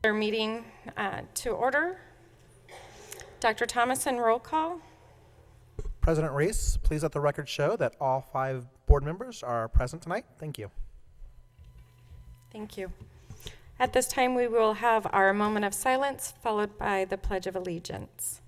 Our meeting to order. Dr. Thomason, roll call. President Reese, please let the record show that all 5 board members are present tonight. Thank you. Thank you. At this time, we will have our moment of silence, followed by the Pledge of Allegiance.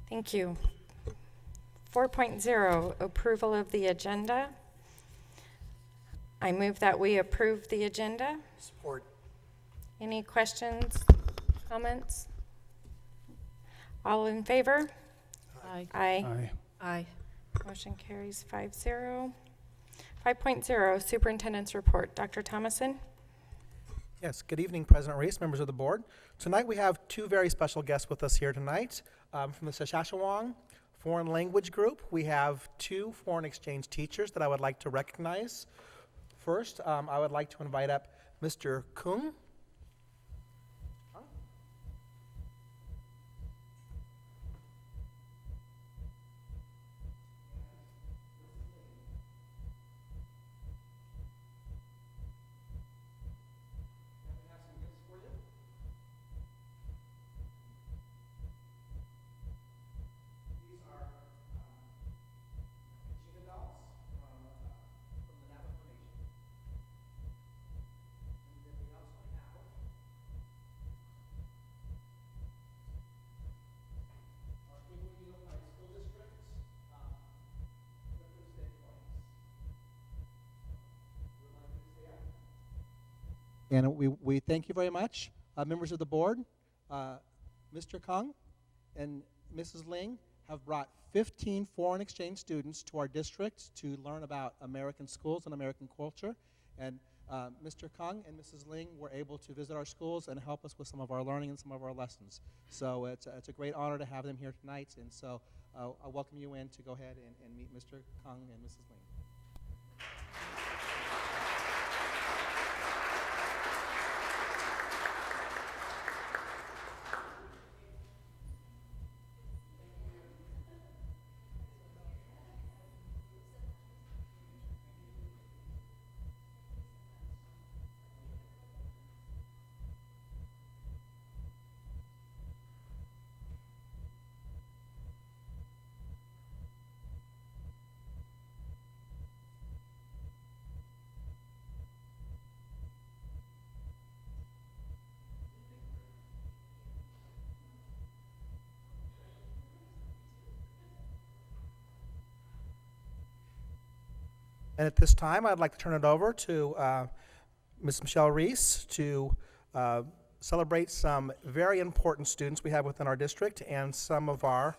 Thank you. 4.0, approval of the agenda. I move that we approve the agenda. Support. Any questions, comments? All in favor? Aye. Aye. Aye. Aye. Motion carries 5-0. 5.0, superintendent's report. Dr. Thomason? Yes, good evening, President Reese, members of the board. Tonight we have 2 very special guests with us here tonight. From the Saskatchewan Foreign Language Group, we have 2 foreign exchange teachers that I would like to recognize. First, I would like to invite up Mr. Kung. And we thank you very much. Members of the board, Mr. Kung and Mrs. Ling have brought 15 foreign exchange students to our district to learn about American schools and American culture. And Mr. Kung and Mrs. Ling were able to visit our schools and help us with some of our learning and some of our lessons. So it's a great honor to have them here tonight. And so I welcome you in to go ahead and meet Mr. Kung and Mrs. Ling. And at this time, I'd like to turn it over to Ms. Michelle Reese to celebrate some very important students we have within our district and some of our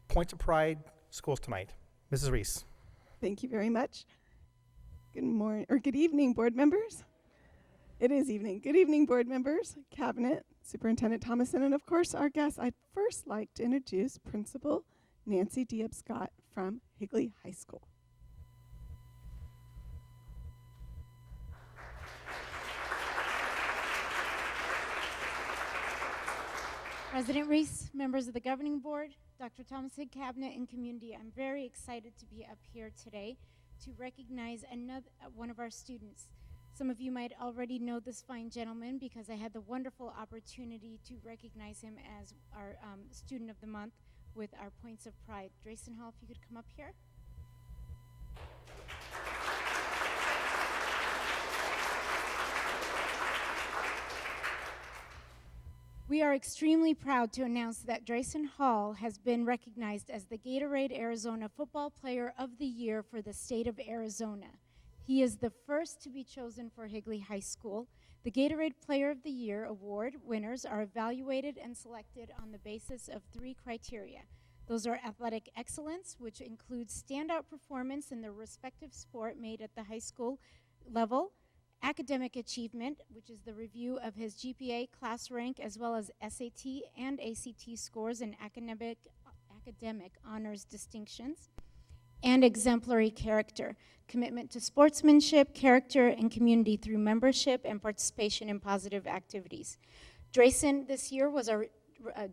Points of Pride schools tonight. Mrs. Reese. Thank you very much. Good morning, or good evening, board members. It is evening. Good evening, board members, cabinet, Superintendent Thomason, and of course, our guests. I'd first like to introduce Principal Nancy Diab-Scott from Higley High School. President Reese, members of the governing board, Dr. Thomason, cabinet, and community, I'm very excited to be up here today to recognize one of our students. Some of you might already know this fine gentleman because I had the wonderful opportunity to recognize him as our student of the month with our Points of Pride. Drayson Hall, if you could come up here. We are extremely proud to announce that Drayson Hall has been recognized as the Gatorade Arizona Football Player of the Year for the state of Arizona. He is the first to be chosen for Higley High School. The Gatorade Player of the Year award winners are evaluated and selected on the basis of 3 criteria. Those are athletic excellence, which includes standout performance in their respective sport made at the high school level, academic achievement, which is the review of his GPA, class rank, as well as SAT and ACT scores and academic honors distinctions, and exemplary character, commitment to sportsmanship, character, and community through membership and participation in positive activities. Drayson this year was a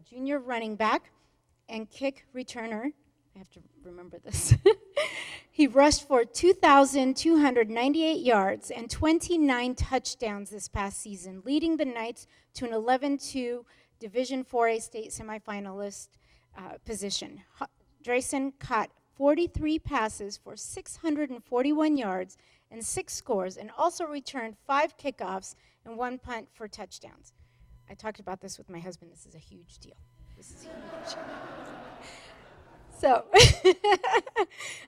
junior running back and kick returner. I have to remember this. He rushed for 2,298 yards and 29 touchdowns this past season, leading the Knights to an 11-2 Division 4A state semifinalist position. Drayson caught 43 passes for 641 yards and 6 scores, and also returned 5 kickoffs and 1 punt for touchdowns. I talked about this with my husband. This is a huge deal. This is huge. So,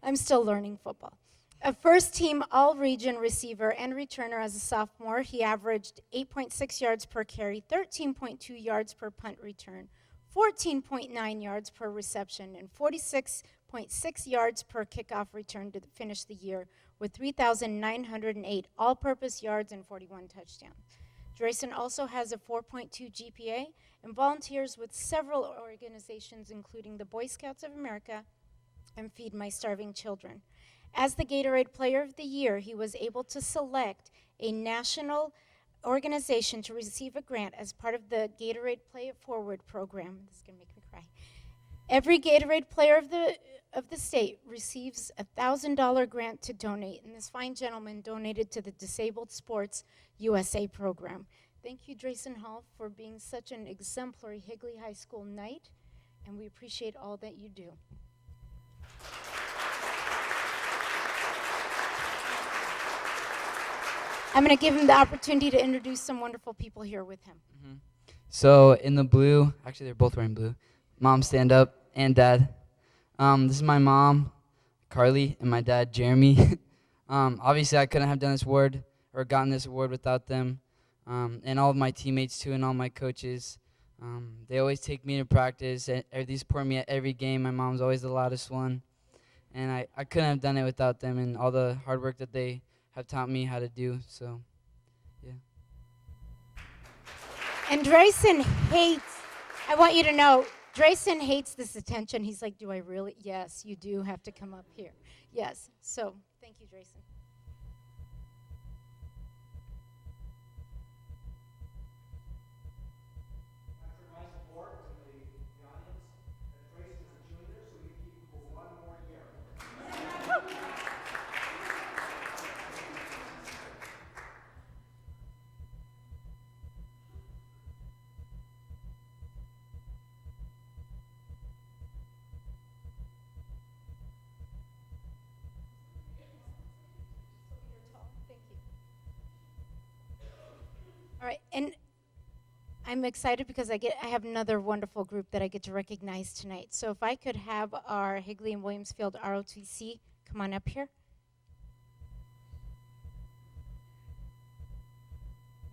I'm still learning football. A first-team all-region receiver and returner as a sophomore, he averaged 8.6 yards per carry, 13.2 yards per punt return, 14.9 yards per reception, and 46.6 yards per kickoff return to finish the year with 3,908 all-purpose yards and 41 touchdowns. Drayson also has a 4.2 GPA and volunteers with several organizations, including the Boy Scouts of America and Feed My Starving Children. As the Gatorade Player of the Year, he was able to select a national organization to receive a grant as part of the Gatorade Play It Forward program. This is going to make me cry. Every Gatorade player of the state receives a $1,000 grant to donate, and this fine gentleman donated to the Disabled Sports USA program. Thank you, Drayson Hall, for being such an exemplary Higley High School Knight, and we appreciate all that you do. I'm going to give him the opportunity to introduce some wonderful people here with him. Mm-hmm. So in the blue, actually they're both wearing blue. Mom, stand up, and Dad. This is my mom, Carly, and my dad, Jeremy. Obviously, I couldn't have done this award or gotten this award without them, and all of my teammates too, and all my coaches. They always take me to practice. They support me at every game. My mom's always the loudest one, and I couldn't have done it without them and all the hard work that they have taught me how to do. So, yeah. And Drayson hates, I want you to know, Drayson hates this attention. He's like, do I really? Yes, you do have to come up here. Yes. So, thank you, Drayson. All right, and I'm excited because I have another wonderful group that I get to recognize tonight. So if I could have our Higley and Williamsfield ROTC come on up here.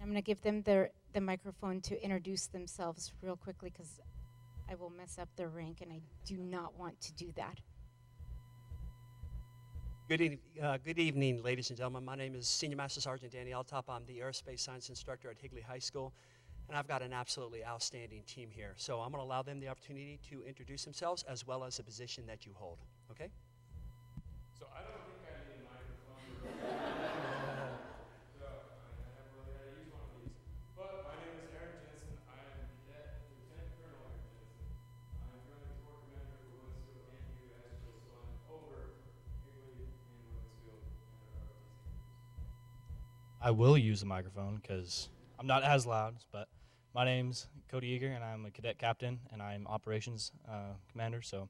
I'm going to give them the microphone to introduce themselves real quickly because I will mess up their rank, and I do not want to do that. Good evening, ladies and gentlemen. My name is Senior Master Sergeant Danny Altop. I'm the Aerospace Science Instructor at Higley High School, and I've got an absolutely outstanding team here. So I'm going to allow them the opportunity to introduce themselves as well as the position that you hold. Okay? So I don't think I need a microphone. So I never really had to use one of these. But my name is Aaron Jensen. I am Lieutenant Colonel Aaron Jensen. I'm currently Corps Commander for Winsfield and Higley High School, so I'm over Higley and Winsfield and our ROTC. I will use the microphone because I'm not as loud, but my name's Cody Eager, and I'm a cadet captain, and I'm operations commander, so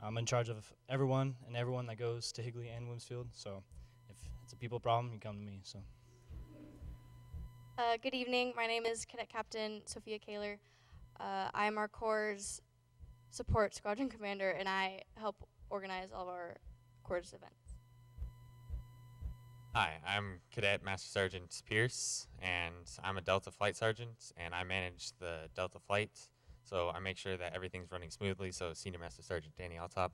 I'm in charge of everyone that goes to Higley and Winsfield, so if it's a people problem, you come to me. So. Good evening. My name is Cadet Captain Sophia Kaler. I'm our Corps' support squadron commander, and I help organize all of our Corps events. Hi, I'm Cadet Master Sergeant Pierce, and I'm a Delta Flight Sergeant, and I manage the Delta flight. So I make sure that everything's running smoothly so Senior Master Sergeant Danny Altop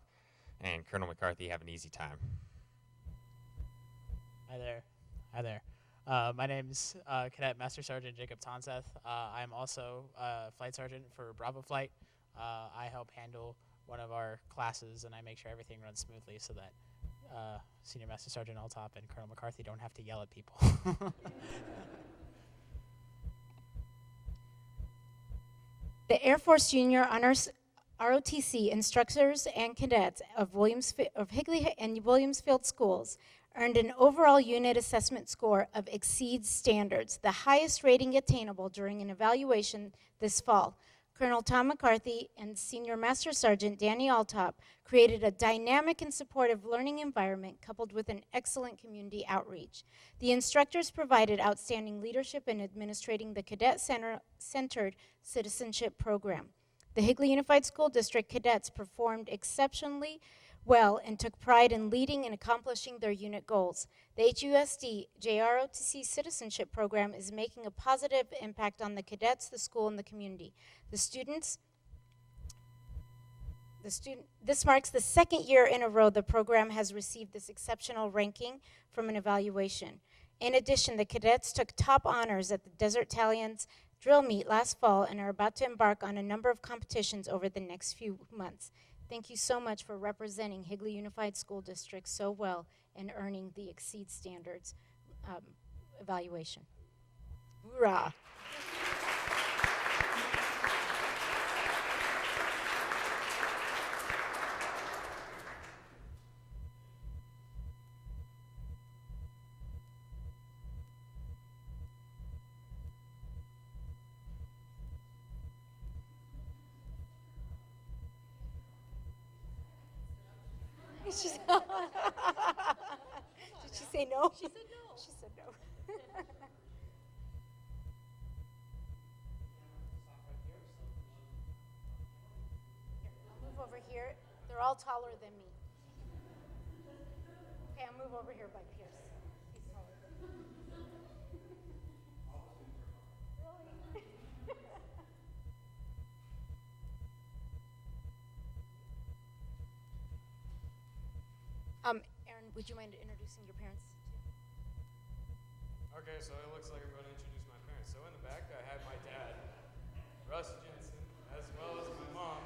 and Colonel McCarthy have an easy time. Hi there. Hi there. My name's Cadet Master Sergeant Jacob Tonseth. I'm also a flight sergeant for Bravo Flight. I help handle one of our classes, and I make sure everything runs smoothly so that Senior Master Sergeant Altop and Colonel McCarthy don't have to yell at people. The Air Force Junior Honors ROTC instructors and cadets of Higley and Williamsfield schools earned an overall unit assessment score of exceeds standards, the highest rating attainable during an evaluation this fall. Colonel Tom McCarthy and Senior Master Sergeant Danny Altop created a dynamic and supportive learning environment coupled with an excellent community outreach. The instructors provided outstanding leadership in administrating the cadet-centered citizenship program. The Higley Unified School District cadets performed exceptionally well and took pride in leading and accomplishing their unit goals. The HUSD JROTC citizenship program is making a positive impact on the cadets, the school, and the community. This marks the second year in a row the program has received this exceptional ranking from an evaluation. In addition, the cadets took top honors at the Desert Talons drill meet last fall and are about to embark on a number of competitions over the next few months. Thank you so much for representing Higley Unified School District so well and earning the Exceed Standards evaluation. Hoorah! Did she say no? She said no. She said no. I'll move over here. They're all taller than me. Okay, I'll move over here by Pierce. He's taller than me. Aaron, would you mind introducing your parents? Okay, so it looks like I'm going to introduce my parents. So in the back, I have my dad, Russ Jensen, as well as my mom,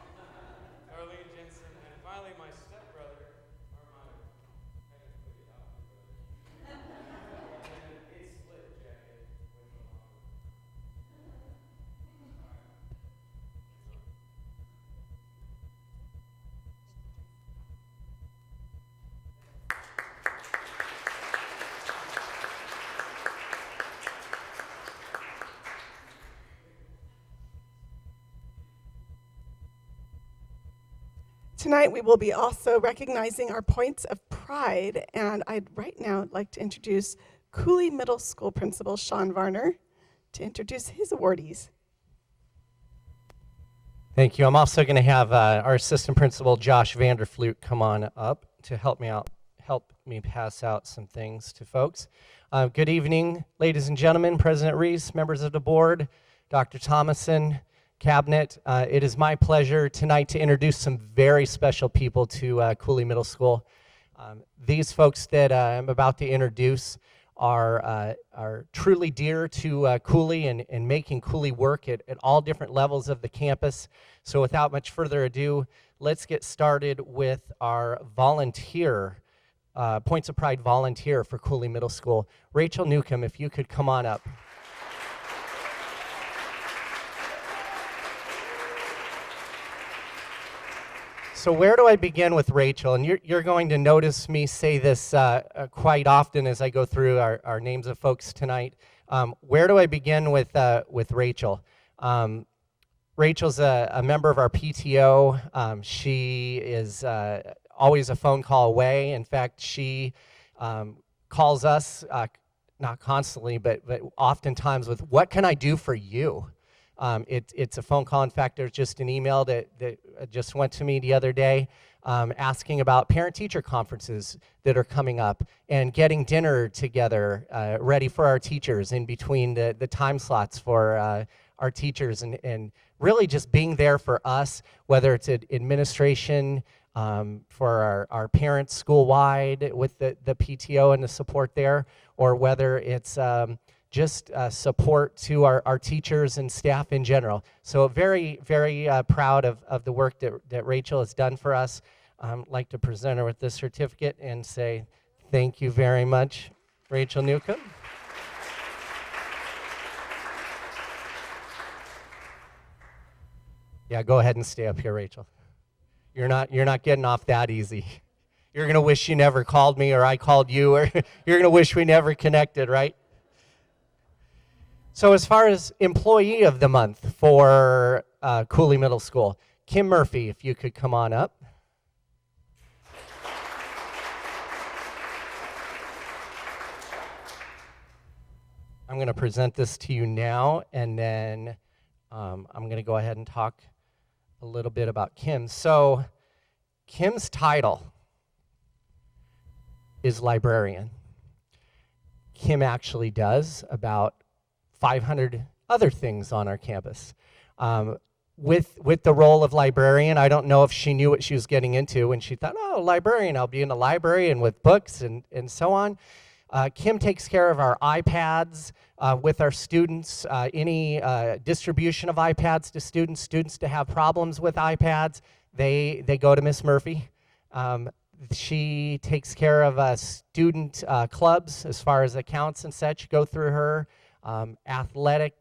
Arlene Jensen, and finally my stepbrother, or my technically adopted brother, and a split jacket with my mom. Tonight we will be also recognizing our points of pride, and I'd right now like to introduce Cooley Middle School Principal Sean Varner to introduce his awardees. Thank you. I'm also going to have our assistant principal Josh Vanderflute come on up to help me pass out some things to folks. Good evening, ladies and gentlemen, President Reese, members of the board, Dr. Thomason, Cabinet. It is my pleasure tonight to introduce some very special people to Cooley Middle School. These folks that I'm about to introduce are truly dear to Cooley and making Cooley work at all different levels of the campus. So without much further ado, let's get started with our volunteer, Points of Pride volunteer for Cooley Middle School. Rachel Newcomb, if you could come on up. So where do I begin with Rachel? And you're going to notice me say this quite often as I go through our names of folks tonight. Where do I begin with Rachel? Rachel's a member of our PTO. She is always a phone call away. In fact, she calls us, not constantly, but oftentimes with, what can I do for you? It's a phone call. In fact, there's just an email that just went to me the other day asking about parent-teacher conferences that are coming up and getting dinner together ready for our teachers in between the time slots for our teachers, and really just being there for us, whether it's administration, for our parents school-wide with the PTO and the support there, or whether it's just support to our teachers and staff in general. So very, very proud of the work that Rachel has done for us. I'd like to present her with this certificate and say thank you very much, Rachel Newcomb. Yeah, go ahead and stay up here, Rachel. You're not getting off that easy. You're going to wish you never called me or I called you, or you're going to wish we never connected, right? So as far as Employee of the Month for Cooley Middle School, Kim Murphy, if you could come on up. I'm going to present this to you now, and then I'm going to go ahead and talk a little bit about Kim. So Kim's title is librarian. Kim actually does about 500 other things on our campus. With the role of librarian, I don't know if she knew what she was getting into when she thought, oh, librarian, I'll be in the library and with books and so on. Kim takes care of our iPads with our students, any distribution of iPads to students to have problems with iPads, they go to Miss Murphy. She takes care of student clubs as far as accounts and such, go through her. Athletic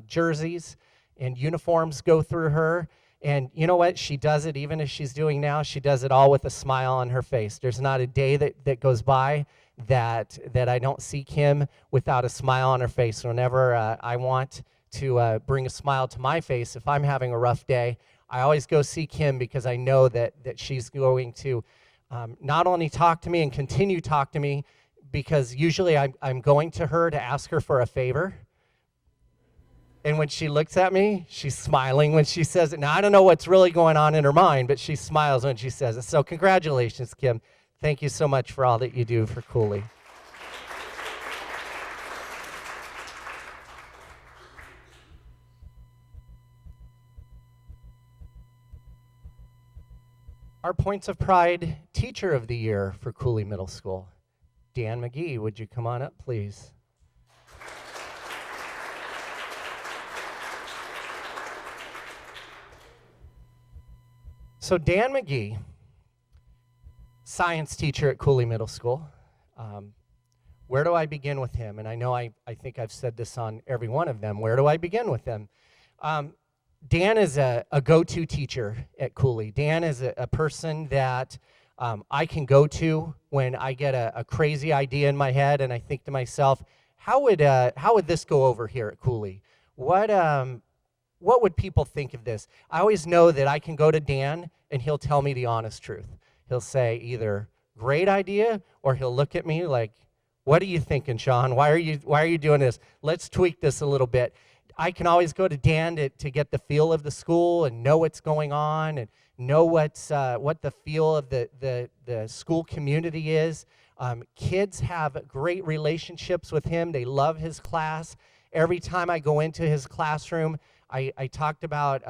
jerseys and uniforms go through her. And you know what? She does it, even as she's doing now, she does it all with a smile on her face. There's not a day that goes by that I don't see Kim without a smile on her face. Whenever I want to bring a smile to my face, if I'm having a rough day, I always go see Kim, because I know that she's going to not only talk to me and continue to talk to me, because usually I'm going to her to ask her for a favor. And when she looks at me, she's smiling when she says it. Now, I don't know what's really going on in her mind, but she smiles when she says it. So congratulations, Kim. Thank you so much for all that you do for Cooley. Our Points of Pride Teacher of the Year for Cooley Middle School, Dan McGee. Would you come on up, please? So Dan McGee, science teacher at Cooley Middle School. Where do I begin with him? And I know I think I've said this on every one of them. Where do I begin with him? Dan is a go-to teacher at Cooley. Dan is a person that I can go to when I get a crazy idea in my head and I think to myself, how would this go over here at Cooley? What would people think of this? I always know that I can go to Dan and he'll tell me the honest truth. He'll say either great idea, or he'll look at me like, what are you thinking, Sean? Why are you doing this? Let's tweak this a little bit. I can always go to Dan to get the feel of the school and know what's going on and know what the feel of the school community is. Kids have great relationships with him. They love his class. Every time I go into his classroom, I talked about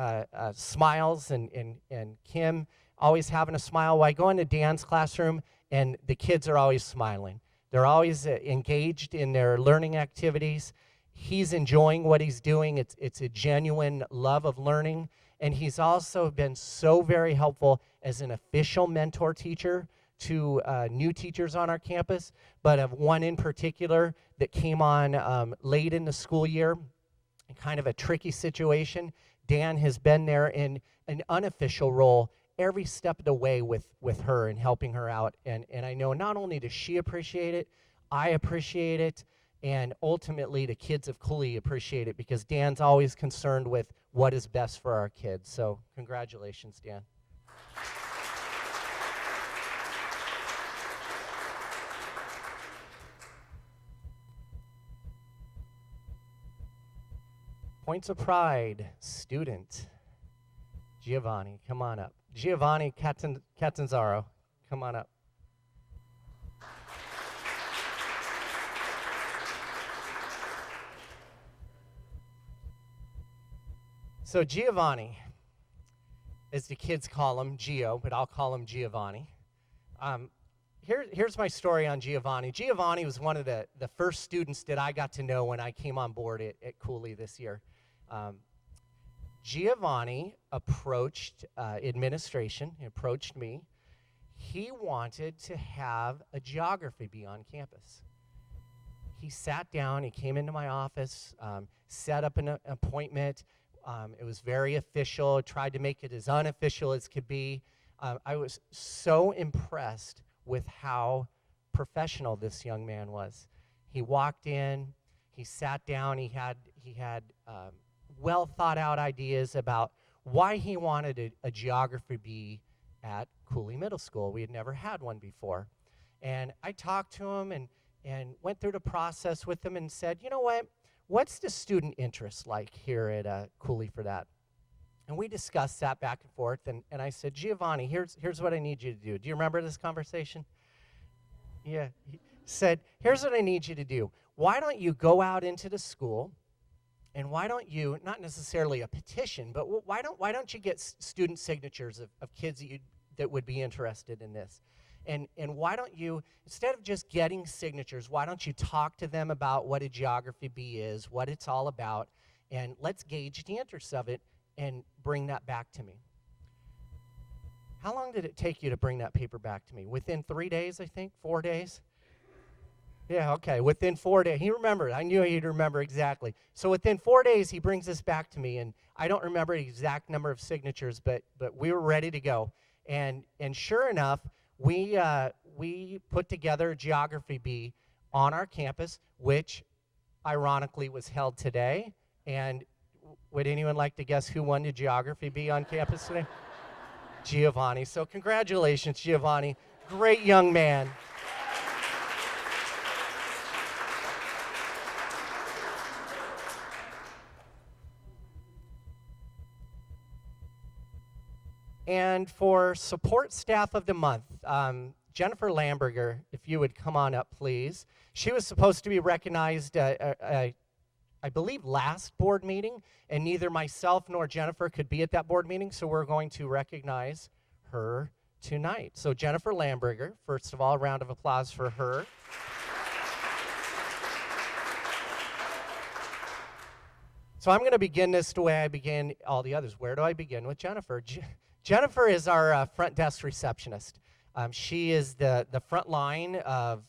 smiles and Kim always having a smile. Well, I go into Dan's classroom, and the kids are always smiling. They're always engaged in their learning activities. He's enjoying what he's doing. It's a genuine love of learning. And he's also been so very helpful as an official mentor teacher to new teachers on our campus, but of one in particular that came on late in the school year, in kind of a tricky situation. Dan has been there in an unofficial role every step of the way with her and helping her out. And I know not only does she appreciate it, I appreciate it, and ultimately the kids of Cooley appreciate it, because Dan's always concerned with what is best for our kids. So congratulations, Dan. Points of pride, student. Giovanni, come on up. Giovanni Catanzaro, come on up. So Giovanni, as the kids call him, Gio, but I'll call him Giovanni. Here's my story on Giovanni. Giovanni was one of the first students that I got to know when I came on board at Cooley this year. Giovanni approached administration, he approached me. He wanted to have a geography bee on campus. He sat down, he came into my office, set up an appointment. It was very official, tried to make it as unofficial as could be. I was so impressed with how professional this young man was. He walked in, he sat down, he had well thought out ideas about why he wanted a geography bee at Cooley Middle School. We had never had one before. And I talked to him and went through the process with him and said, you know what? What's the student interest like here at Cooley for that? And we discussed that back and forth, and I said, Giovanni, here's what I need you to do. Do you remember this conversation? Yeah. He said, here's what I need you to do. Why don't you go out into the school, and why don't you, not necessarily a petition, but why don't you get student signatures of kids that would be interested in this? And why don't you, instead of just getting signatures, why don't you talk to them about what a geography bee is, what it's all about, and let's gauge the interest of it and bring that back to me. How long did it take you to bring that paper back to me? Within 3 days, I think? 4 days? Yeah, okay, within 4 days. He remembered. I knew he'd remember exactly. So within 4 days, he brings this back to me, and I don't remember the exact number of signatures, but we were ready to go. And sure enough, we put together a geography bee on our campus, which ironically was held today. And would anyone like to guess who won the geography bee on campus today? Giovanni. So congratulations, Giovanni. Great young man. And for support staff of the month, Jennifer Lamberger, if you would come on up, please. She was supposed to be recognized, I believe, last board meeting, and neither myself nor Jennifer could be at that board meeting, so we're going to recognize her tonight. So Jennifer Lamberger, first of all, a round of applause for her. So I'm going to begin this the way I began all the others. Where do I begin? With Jennifer. Jennifer is our front desk receptionist. She is the front line of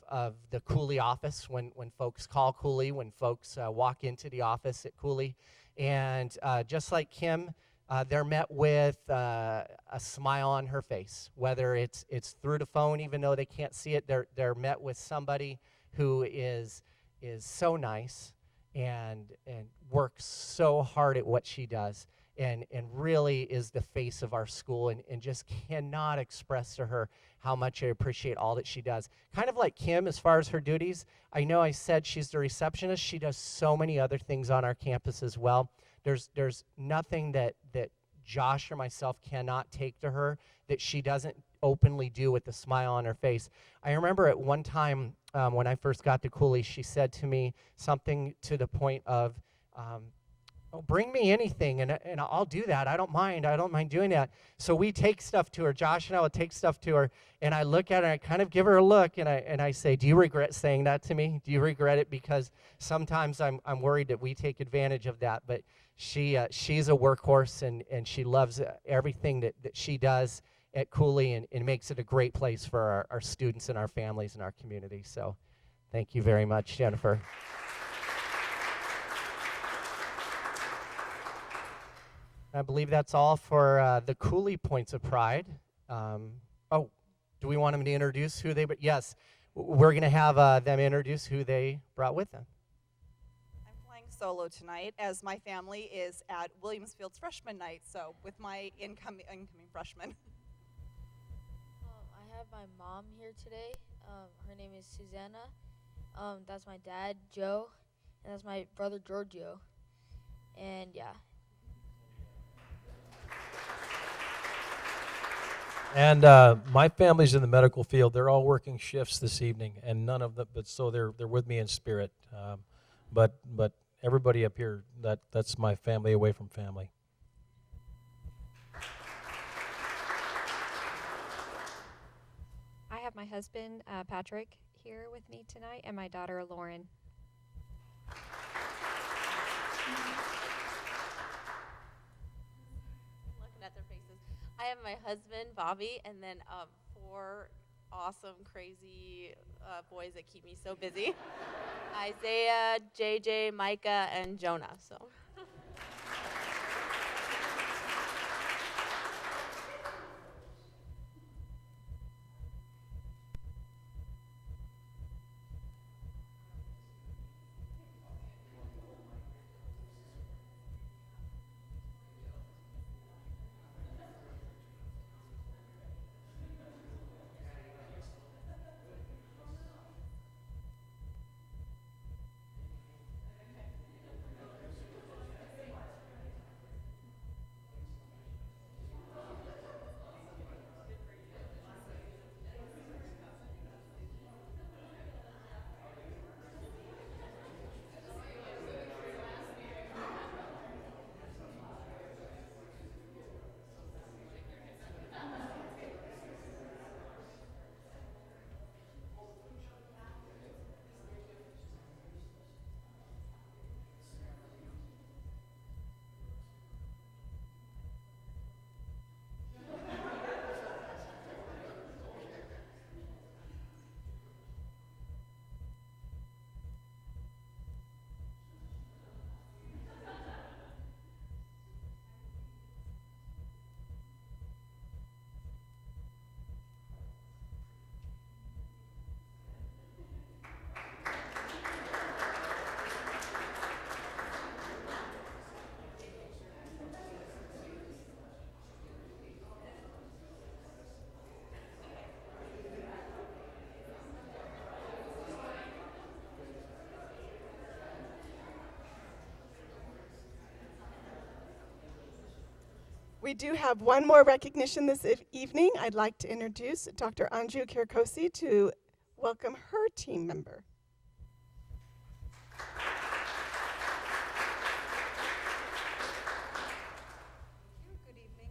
the Cooley office when folks call Cooley, when folks walk into the office at Cooley. And just like Kim, they're met with a smile on her face. Whether it's through the phone, even though they can't see it, they're met with somebody who is so nice and works so hard at what she does. And really is the face of our school and just cannot express to her how much I appreciate all that she does. Kind of like Kim as far as her duties. I know I said she's the receptionist. She does so many other things on our campus as well. There's nothing that Josh or myself cannot take to her that she doesn't openly do with a smile on her face. I remember at one time when I first got to Cooley, she said to me something to the point of, oh, bring me anything, and I'll do that. I don't mind doing that. So we take stuff to her. Josh and I would take stuff to her, and I look at her, and I kind of give her a look, and I say, do you regret saying that to me? Do you regret it? Because sometimes I'm worried that we take advantage of that, but she's a workhorse, and she loves everything that she does at Cooley and makes it a great place for our students and our families and our community. So thank you very much, Jennifer. I believe that's all for the Cooley Points of Pride. Do we want them to introduce who they? Yes, we're going to have them introduce who they brought with them. I'm flying solo tonight as my family is at Williamsfield's freshman night, so with my incoming freshmen. I have my mom here today. Her name is Susanna. That's my dad, Joe, and that's my brother, Giorgio. And yeah. And my family's in the medical field. They're all working shifts this evening, and none of them. But so they're with me in spirit. But everybody up here, that's my family away from family. I have my husband, Patrick, here with me tonight, and my daughter, Lauren. Looking at their faces. I have my husband, Bobby, and then 4 awesome, crazy boys that keep me so busy. Isaiah, JJ, Micah, and Jonah. So. We do have one more recognition this evening. I'd like to introduce Dr. Anju Kirkosi to welcome her team member. Good evening,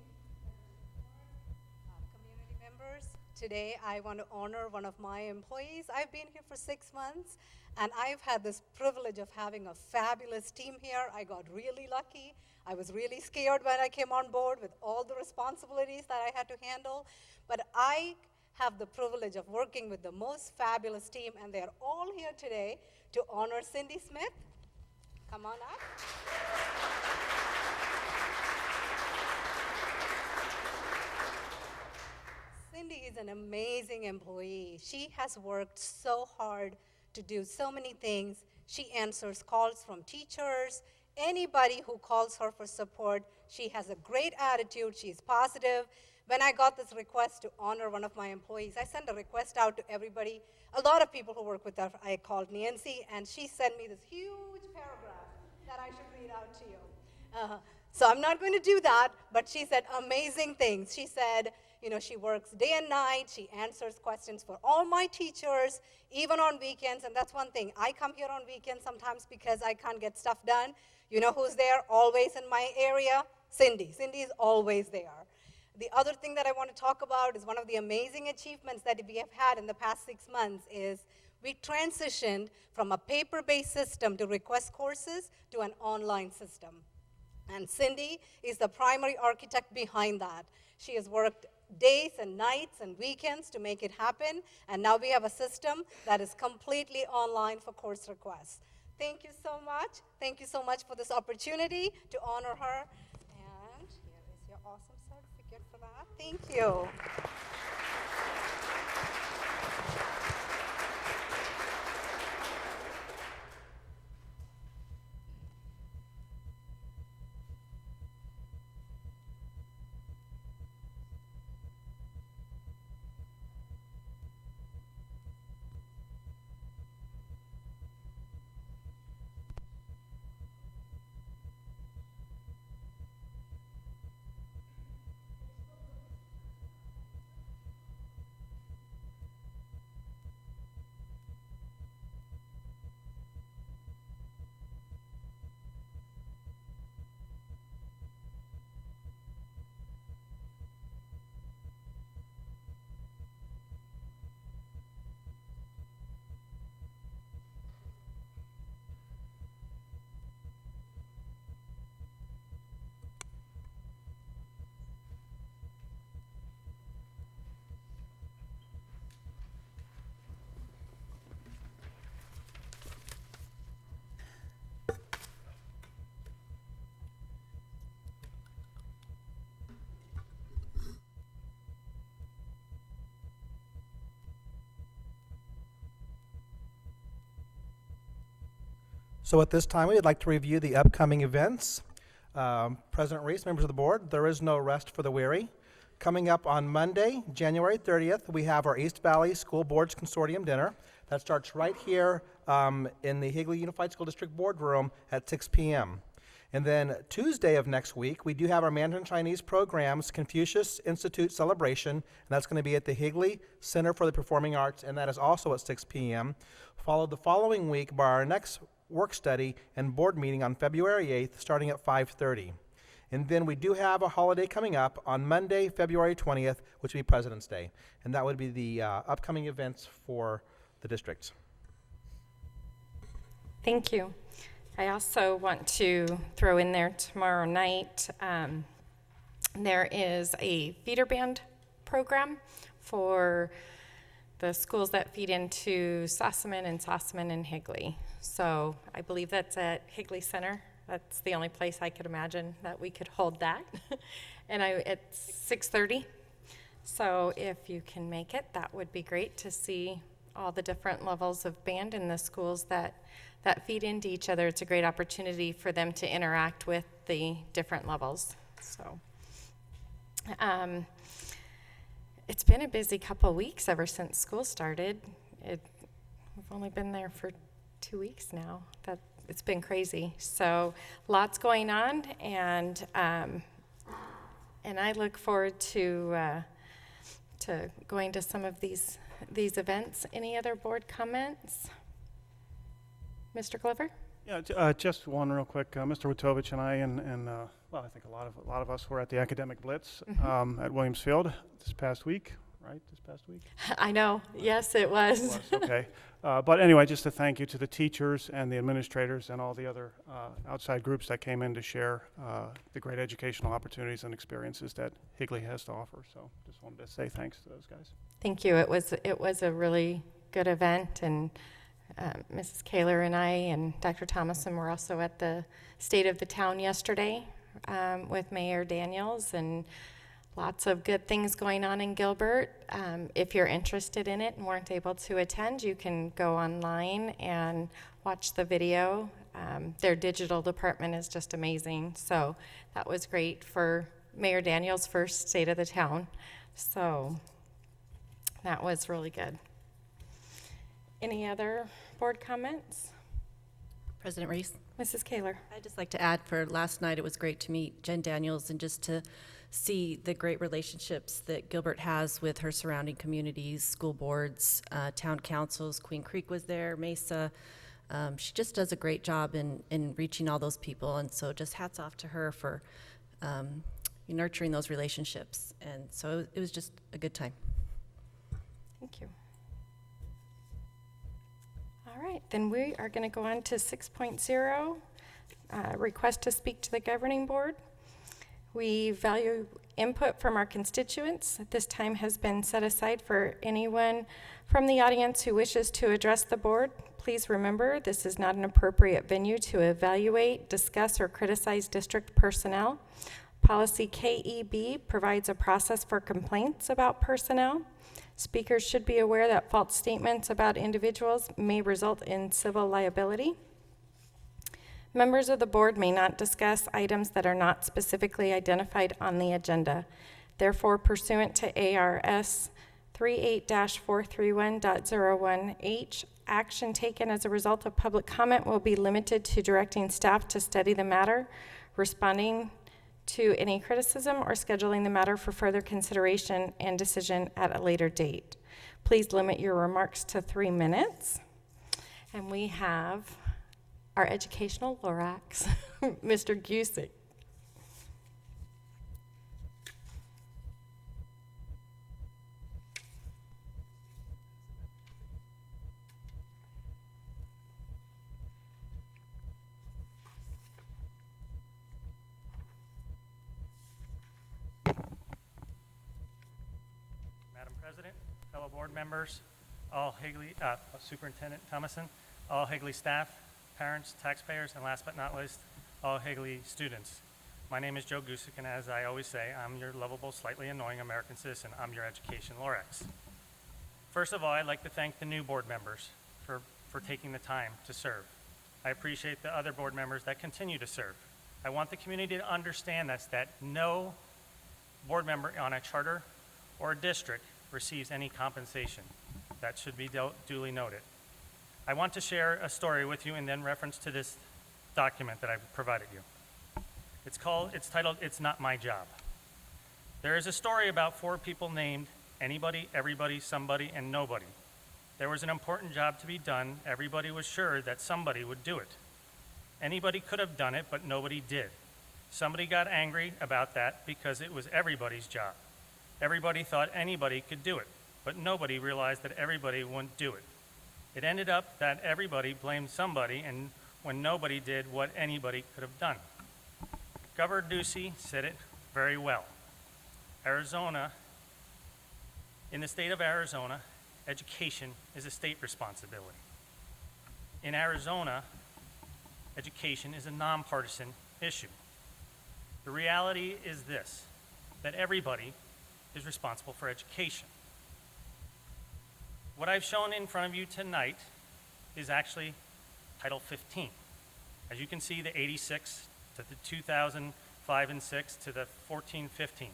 community members. Today I want to honor one of my employees. I've been here for 6 months, and I've had this privilege of having a fabulous team here. I got really lucky. I was really scared when I came on board with all the responsibilities that I had to handle, but I have the privilege of working with the most fabulous team, and they're all here today to honor Cindy Smith. Come on up. Cindy is an amazing employee. She has worked so hard to do so many things. She answers calls from teachers, anybody who calls her for support. She has a great attitude. She's positive. When I got this request to honor one of my employees, I sent a request out to everybody. A lot of people who work with her, I called Nancy, and she sent me this huge paragraph that I should read out to you. So I'm not going to do that, but she said amazing things. She said, you know, she works day and night. She answers questions for all my teachers, even on weekends. And that's one thing. I come here on weekends sometimes because I can't get stuff done. You know who's there always in my area? Cindy. Cindy is always there. The other thing that I want to talk about is one of the amazing achievements that we have had in the past 6 months is we transitioned from a paper-based system to request courses to an online system. And Cindy is the primary architect behind that. She has worked days and nights and weekends to make it happen, and now we have a system that is completely online for course requests. Thank you so much. Thank you so much for this opportunity to honor her. And here is your awesome certificate for that. Thank you. So at this time, we would like to review the upcoming events. President Reese, members of the board, there is no rest for the weary. Coming up on Monday, January 30th, we have our East Valley School Boards Consortium Dinner. That starts right here in the Higley Unified School District Boardroom at 6 p.m. And then Tuesday of next week, we do have our Mandarin Chinese programs Confucius Institute celebration, and that's going to be at the Higley Center for the Performing Arts, and that is also at 6 p.m. Followed the following week by our next work study and board meeting on February 8th, starting at 5:30. And then we do have a holiday coming up on Monday, February 20th, which would be President's Day, and that would be the upcoming events for the districts. Thank you. I also want to throw in there tomorrow night, there is a feeder band program for the schools that feed into Sossaman and Higley. So I believe that's at Higley Center. That's the only place I could imagine that we could hold that. And it's 6:30. So if you can make it, that would be great to see all the different levels of band in the schools that feed into each other. It's a great opportunity for them to interact with the different levels. So it's been a busy couple weeks ever since school started. We've only been there for 2 weeks now. It's been crazy. So lots going on, and I look forward to going to some of these events. Any other board comments? Mr. Glover? Yeah, just one real quick. Mr. Witovich and I, and well, I think a lot of us were at the Academic Blitz at Williams Field this past week, right? This past week? I know. Yes, it was. Okay. But anyway, just a thank you to the teachers and the administrators and all the other outside groups that came in to share the great educational opportunities and experiences that Higley has to offer. So just wanted to say thanks to those guys. Thank you. It was a really good event, and Mrs. Kaler and I and Dr. Thomason were also at the State of the Town yesterday with Mayor Daniels, and lots of good things going on in Gilbert. If you're interested in it and weren't able to attend, you can go online and watch the video. Their digital department is just amazing. So that was great for Mayor Daniels' first State of the Town. So that was really good. Any other board comments? President Reese? Mrs. Kaler? I'd just like to add, for last night, it was great to meet Jen Daniels and just to see the great relationships that Gilbert has with her surrounding communities, school boards, town councils. Queen Creek was there, Mesa. She just does a great job in reaching all those people, and so just hats off to her for nurturing those relationships. And so it was just a good time. Thank you. All right, then we are going to go on to 6.0, request to speak to the governing board. We value input from our constituents. This time has been set aside for anyone from the audience who wishes to address the board. Please remember, this is not an appropriate venue to evaluate, discuss, or criticize district personnel. Policy KEB provides a process for complaints about personnel. Speakers should be aware that false statements about individuals may result in civil liability. Members of the board may not discuss items that are not specifically identified on the agenda. Therefore, pursuant to ARS 38-431.01H, action taken as a result of public comment will be limited to directing staff to study the matter, responding to any criticism, or scheduling the matter for further consideration and decision at a later date. Please limit your remarks to 3 minutes. And we have our educational Lorax, Mr. Gusick. Madam President, fellow board members, all Higley, Superintendent Thomason, all Higley staff, parents, taxpayers, and last but not least, all Higley students. My name is Joe Gusick, and as I always say, I'm your lovable, slightly annoying American citizen. I'm your education Lorax. First of all, I'd like to thank the new board members for taking the time to serve. I appreciate the other board members that continue to serve. I want the community to understand this, that no board member on a charter or a district receives any compensation. That should be duly noted. I want to share a story with you and then reference to this document that I've provided you. It's titled, "It's Not My Job." There is a story about 4 people named anybody, everybody, somebody, and nobody. There was an important job to be done. Everybody was sure that somebody would do it. Anybody could have done it, but nobody did. Somebody got angry about that because it was everybody's job. Everybody thought anybody could do it, but nobody realized that everybody wouldn't do it. It ended up that everybody blamed somebody, and when nobody did what anybody could have done. Governor Ducey said it very well. In the state of Arizona, education is a state responsibility. In Arizona, education is a nonpartisan issue. The reality is this, that everybody is responsible for education. What I've shown in front of you tonight is actually Title 15. As you can see, the 86 to the 2005 and 6 to the 14-15.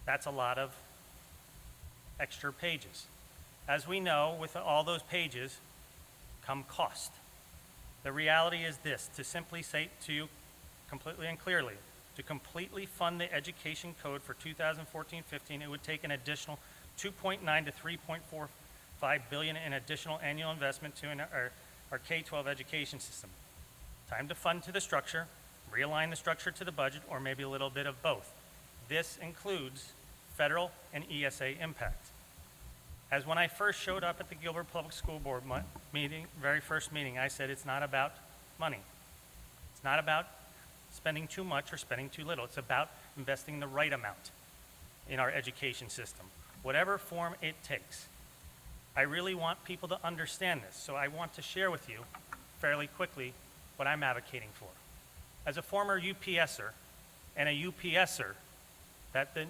That's a lot of extra pages. As we know, with all those pages come cost. The reality is this, to simply say to you completely and clearly, to completely fund the education code for 2014-15, it would take an additional 2.9 to 3.45 billion in additional annual investment to our K-12 education system. Time to fund to the structure, realign the structure to the budget, or maybe a little bit of both. This includes federal and ESA impact. As when I first showed up at the Gilbert Public School Board meeting, very first meeting, I said it's not about money. It's not about spending too much or spending too little. It's about investing the right amount in our education system, whatever form it takes. I really want people to understand this, so I want to share with you fairly quickly what I'm advocating for. As a former UPSer and a UPSer,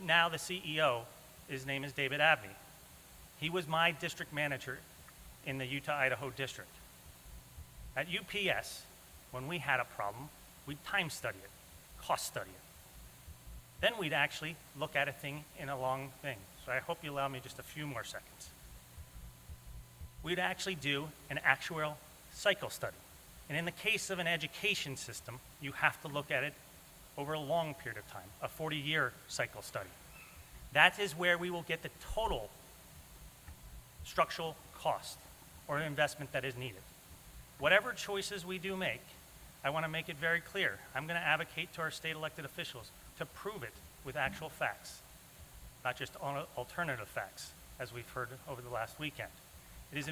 now the CEO, his name is David Abney. He was my district manager in the Utah-Idaho district. At UPS, when we had a problem, we'd time study it, cost study it. Then we'd actually look at a thing in a long thing. So I hope you allow me just a few more seconds. We'd actually do an actuarial cycle study. And in the case of an education system, you have to look at it over a long period of time, a 40-year cycle study. That is where we will get the total structural cost or investment that is needed. Whatever choices we do make, I want to make it very clear. I'm going to advocate to our state elected officials to prove it with actual facts, not just alternative facts, as we've heard over the last weekend. It is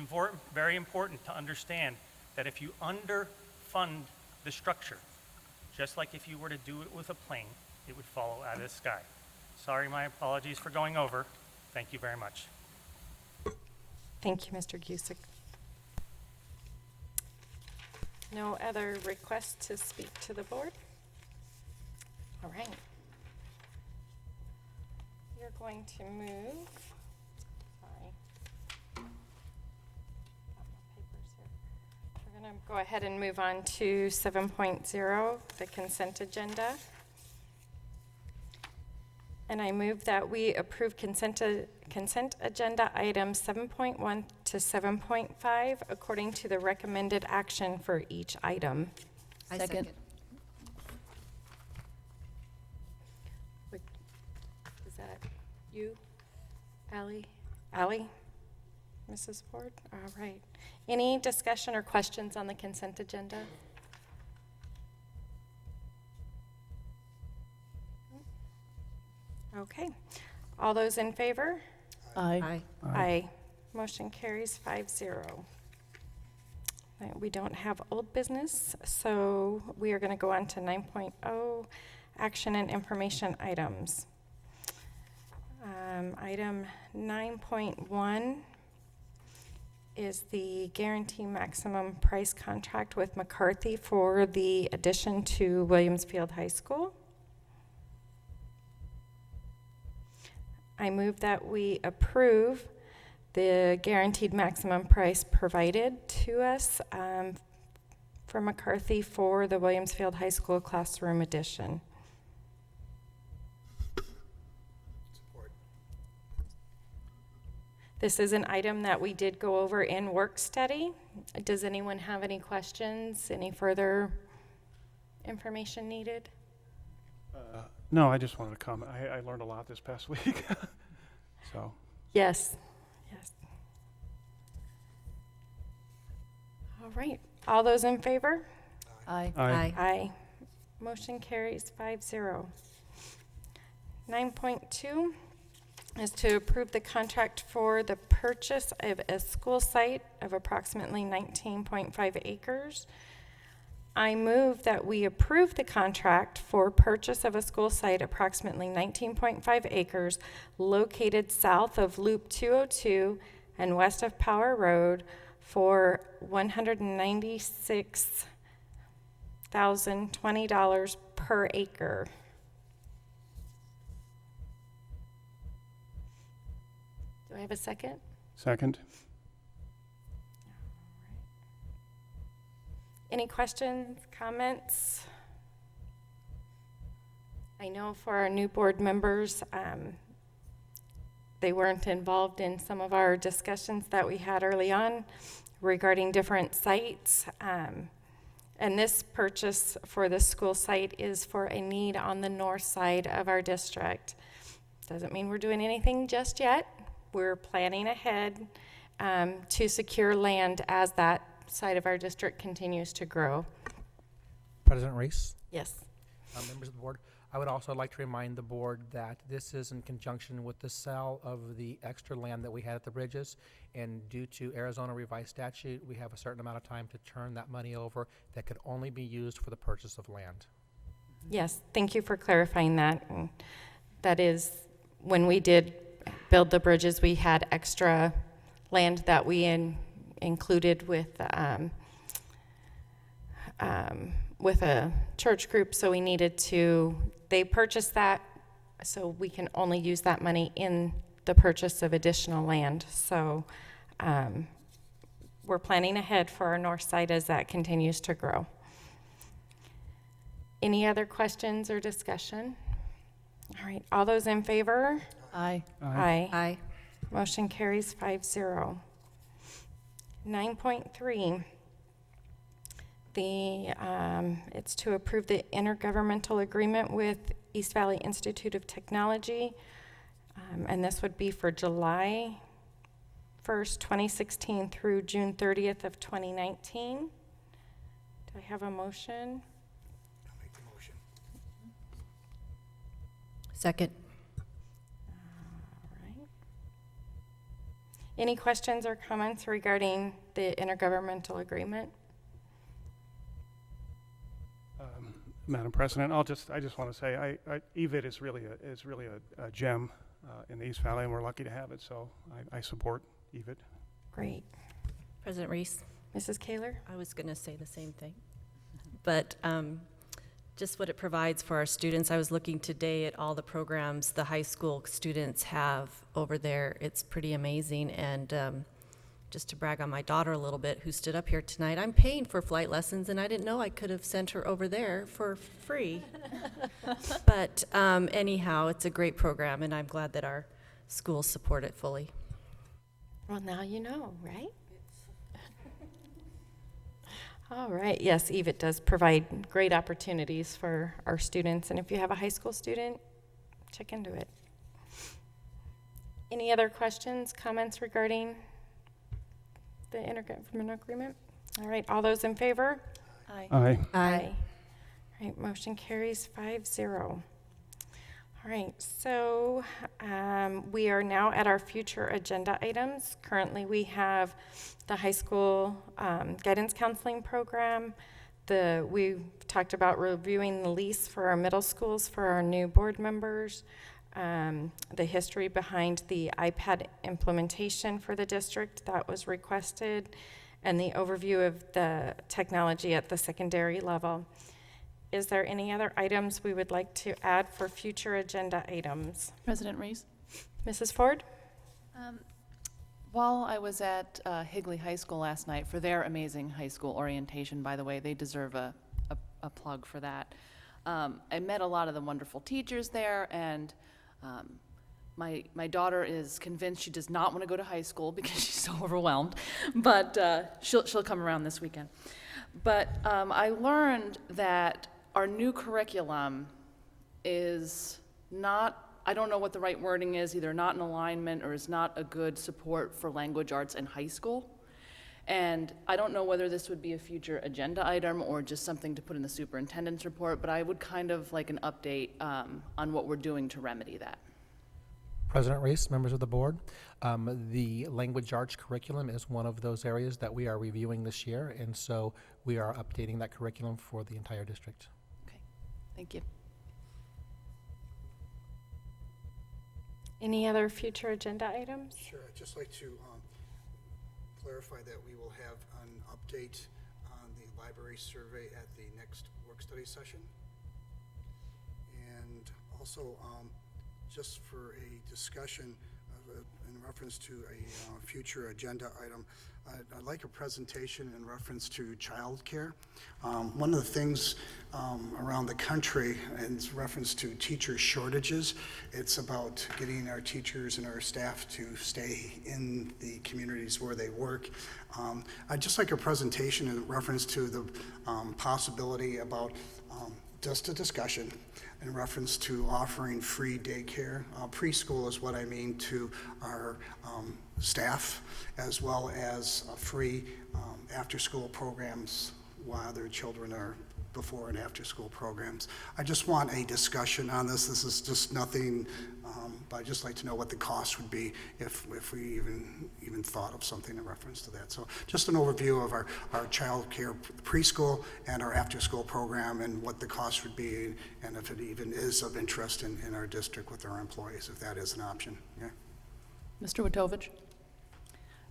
very important to understand that if you underfund the structure, just like if you were to do it with a plane, it would fall out of the sky. Sorry, my apologies for going over. Thank you very much. Thank you, Mr. Gusick. No other requests to speak to the board? All right. You're going to move. Sorry. Got my papers here. We're going to go ahead and move on to 7.0, the consent agenda. And I move that we approve consent agenda items 7.1 to 7.5 according to the recommended action for each item. I second. Is that you, Allie? Allie? Mrs. Ford? All right. Any discussion or questions on the consent agenda? Okay. All those in favor? Aye. Aye. Motion carries 5-0. We don't have old business, so we are going to go on to 9.0, action and information items. Item 9.1 is the guarantee maximum price contract with McCarthy for the addition to Williamsfield High School. I move that we approve the guaranteed maximum price provided to us from McCarthy for the Williamsfield High School classroom addition. This is an item that we did go over in work study. Does anyone have any questions? Any further information needed? No, I just wanted to comment. I learned a lot this past week. So. Yes. Yes. All right. All those in favor? Aye. Aye. Aye. Motion carries 5-0. 9.2 is to approve the contract for the purchase of a school site of approximately 19.5 acres. I move that we approve the contract for purchase of a school site approximately 19.5 acres located south of Loop 202 and west of Power Road for $196,020 per acre. Do I have a second? Second. Any questions, comments? I know for our new board members, they weren't involved in some of our discussions that we had early on regarding different sites. And this purchase for the school site is for a need on the north side of our district. Doesn't mean we're doing anything just yet. We're planning ahead to secure land as that side of our district continues to grow. President Reese? Yes. Members of the board, I would also like to remind the board that this is in conjunction with the sale of the extra land that we had at the bridges, and due to Arizona revised statute, we have a certain amount of time to turn that money over that could only be used for the purchase of land. Yes, thank you for clarifying that. And that is, when we did build the bridges, we had extra land that we included with a church group, so we needed to, they purchased that, so we can only use that money in the purchase of additional land. So we're planning ahead for our north side as that continues to grow. Any other questions or discussion? All right, all those in favor? Aye. Aye. Aye. Motion carries 5-0. 9.3, it's to approve the intergovernmental agreement with East Valley Institute of Technology, and this would be for July 1st, 2016 through June 30th of 2019. Do I have a motion? I'll make the motion. Second. Any questions or comments regarding the intergovernmental agreement? Madam President, I just want to say, EVIT is really a gem in the East Valley, and we're lucky to have it. So I support EVIT. Great. President Reese? Mrs. Kaler? I was going to say the same thing. But just what it provides for our students. I was looking today at all the programs the high school students have over there. It's pretty amazing. And just to brag on my daughter a little bit, who stood up here tonight, I'm paying for flight lessons, and I didn't know I could have sent her over there for free. But anyhow, it's a great program, and I'm glad that our schools support it fully. Well, now you know, right? All right. Yes, EVIT does provide great opportunities for our students. And if you have a high school student, check into it. Any other questions, comments regarding the intergovernmental agreement? All right. All those in favor? Aye. Aye. Aye. All right. Motion carries 5-0. All right, so we are now at our future agenda items. Currently, we have the high school guidance counseling program. We've talked about reviewing the lease for our middle schools for our new board members, the history behind the iPad implementation for the district that was requested, and the overview of the technology at the secondary level. Is there any other items we would like to add for future agenda items? President Reese? Mrs. Ford? While I was at Higley High School last night for their amazing high school orientation, by the way, they deserve a plug for that. I met a lot of the wonderful teachers there, and my daughter is convinced she does not want to go to high school because she's so overwhelmed, but she'll come around this weekend. But I learned that our new curriculum is not, I don't know what the right wording is, either not in alignment or is not a good support for language arts in high school. And I don't know whether this would be a future agenda item or just something to put in the superintendent's report, but I would kind of like an update on what we're doing to remedy that. President Reese, members of the board, the language arts curriculum is one of those areas that we are reviewing this year, and so we are updating that curriculum for the entire district. Okay, thank you. Any other future agenda items? Sure. I'd just like to clarify that we will have an update on the library survey at the next work-study session. And also, just for a discussion in reference to a future agenda item, I'd like a presentation in reference to childcare. One of the things around the country in reference to teacher shortages, it's about getting our teachers and our staff to stay in the communities where they work. I'd just like a presentation in reference to the possibility about just a discussion in reference to offering free daycare. Preschool is what I mean to our staff, as well as free after-school programs while their children are before and after school programs. I just want a discussion on this. This is just nothing, but I'd just like to know what the cost would be if we even thought of something in reference to that. So just an overview of our child care preschool and our after school program and what the cost would be, and if it even is of interest in our district with our employees, if that is an option. Yeah. Mr. Witovich,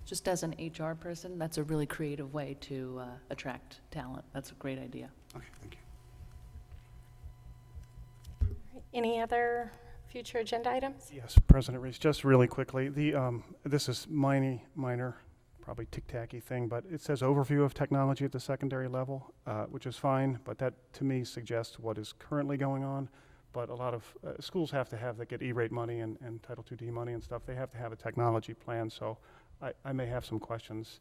just as an HR person, that's a really creative way to attract talent. That's a great idea. Okay, thank you. Any other future agenda items? Yes, President Reese, just really quickly, this is minor, probably tick-tacky thing, but it says overview of technology at the secondary level, which is fine, but that to me suggests what is currently going on. But a lot of schools have to have, that get E-rate money and Title II-D money and stuff, they have to have a technology plan, so I may have some questions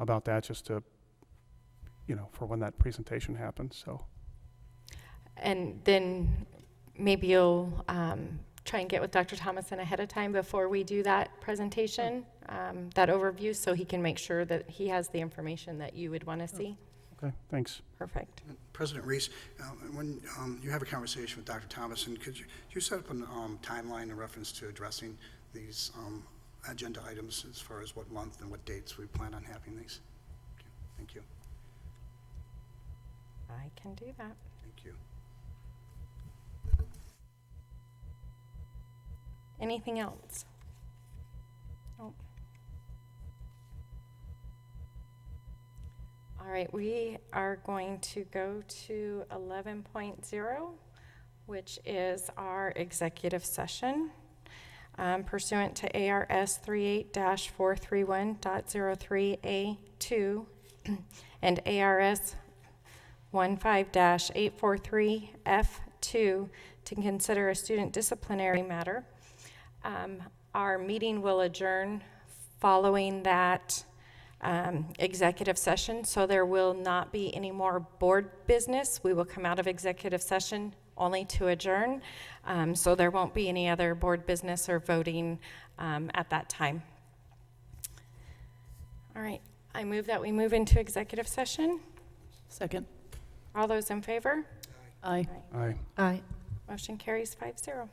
about that just to, for when that presentation happens, so. And then maybe you'll try and get with Dr. Thomason ahead of time before we do that presentation, that overview, so he can make sure that he has the information that you would want to see. Okay, thanks. Perfect. President Reese, when you have a conversation with Dr. Thomason, could you set up a timeline in reference to addressing these agenda items as far as what month and what dates we plan on having these? Okay, thank you. I can do that. Thank you. Anything else? Nope. All right, we are going to go to 11.0, which is our executive session. Pursuant to ARS 38-431.03A2 and ARS 15-843F2 to consider a student disciplinary matter. Our meeting will adjourn following that executive session, so there will not be any more board business. We will come out of executive session only to adjourn, so there won't be any other board business or voting at that time. All right, I move that we move into executive session. Second. All those in favor? Aye. Aye. Aye. Motion carries 5-0.